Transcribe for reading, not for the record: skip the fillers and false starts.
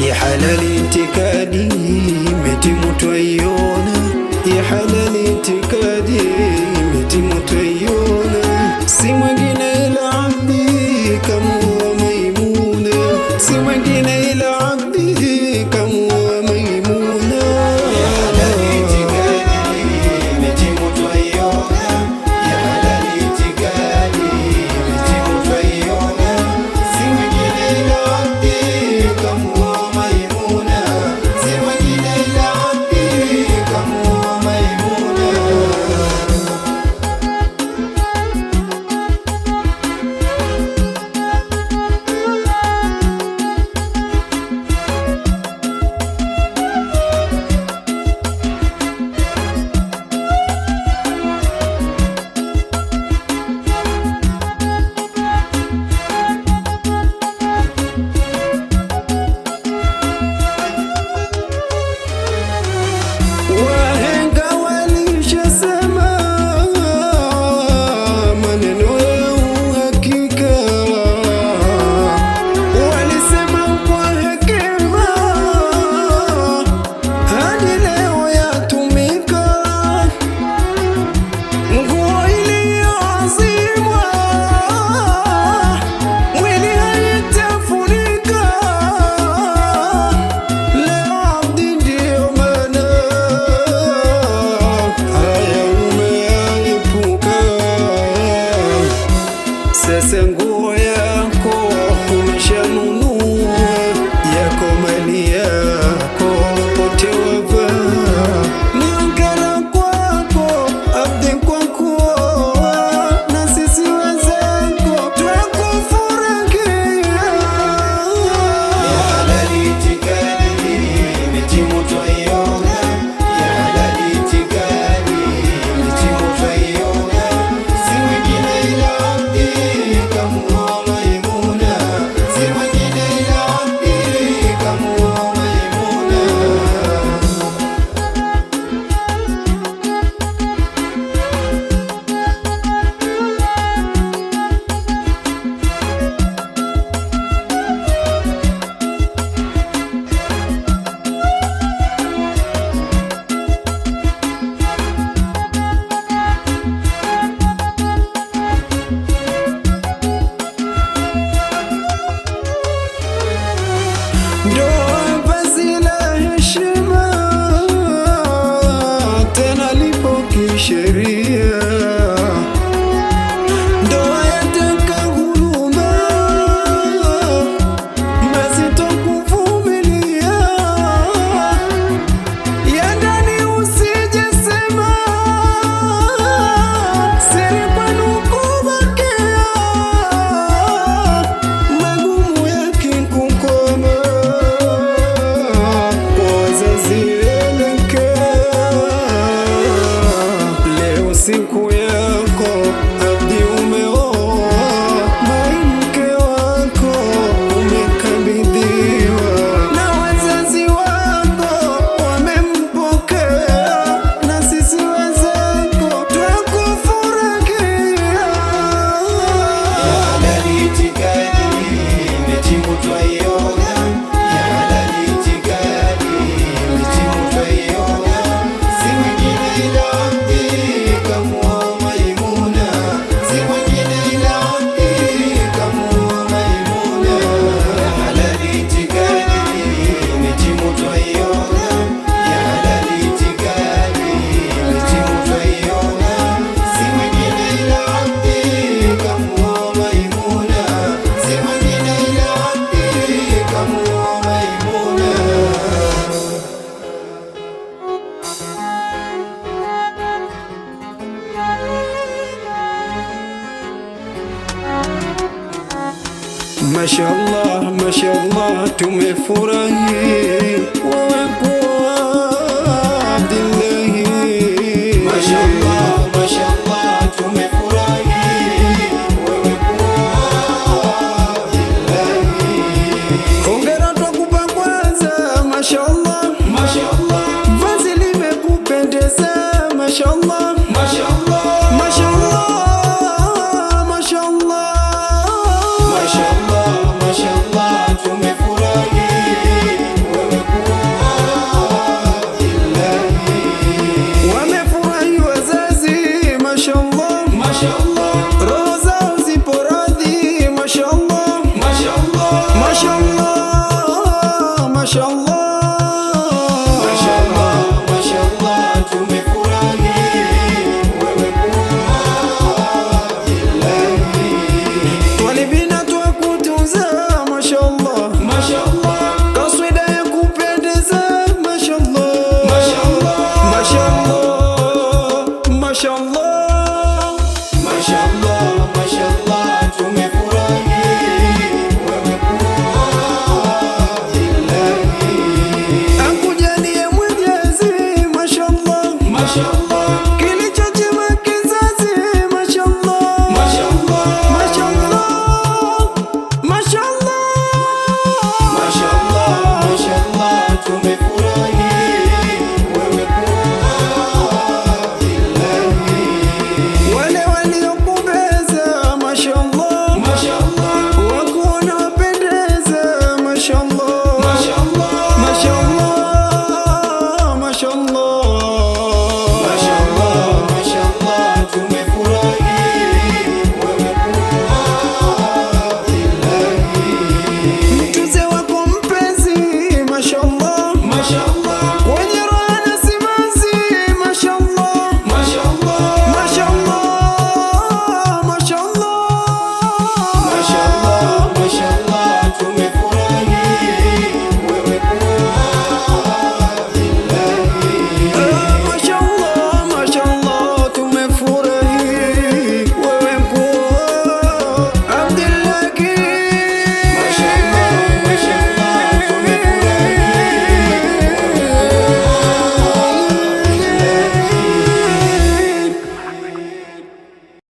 ya halali itikadi imetimu twaiona, ya halali itikadi imetimu twaiona, si mwingine ila abdi kamuoa Maimuna, si mwingine ila abdi kamuoa Maimuna. Ya halali itikadi imetimu twaiona, ya halali itikadi imetimu twaiona, si mwingine ila abdi kamuoa Maimuna, si mwingine ila abdi kamuoa Maimuna. Wahenga walishasema maneno ya uhakika, walisema kwa hekima, hadi leo yatumika. Nguo iliyoazimwa mwili haitafunika, leo abdi ndio maana haya umeepuka. Sasa nguo yako umeshanunua, yako mali yako pote wavaa, ni hongera kwako abdi kwa kuoa, na sisi wenzako twakufurahikia. Ya halali itikadi imetimu twaiona, ya halali itikadi imetimu twaiona, si mwingine ila abdi kamuoa Maimuna, si mwingine ila abdi kamuoa Maimuna. Ndoa vazi la heshima, tena lipo kisheria. Ndoa yataka huruma, mazito kuvumilia, ya ndani usijesema, siri kwenu kubakia, magumu yakikukoma, kwa wazazi elekea. Leo siku yako abdi umeoa, mke wako umekabidhiwa, na wazazi wako wamempokea, na sisi wenzako twakufurahikia. Ya halali itikadi imetimu twaiona, ya halali itikadi imetimu twaiona, si mwingine ila abdi kamuoa Maimuna, si mwingine ila abdi kamuoa Maimuna. Ya halali itikadi imetimu twaiona, ya halali itikadi imetimu twaiona, si mwingine ila abdi kamuoa Maimuna, si mwingine ila abdi kamuoa Maimuna. Mashallah, mashallah, tumefurahi wewe kuwa Abdillahi. Mashallah, mashallah, tumefurahi wewe kuwa Abdillahi. Hongera twakupa kwanza, mashallah, mashallah, vazi limekupendeza, mashallah, mashallah, mashallah, mashallah, mashallah, mashallah, tumefurahi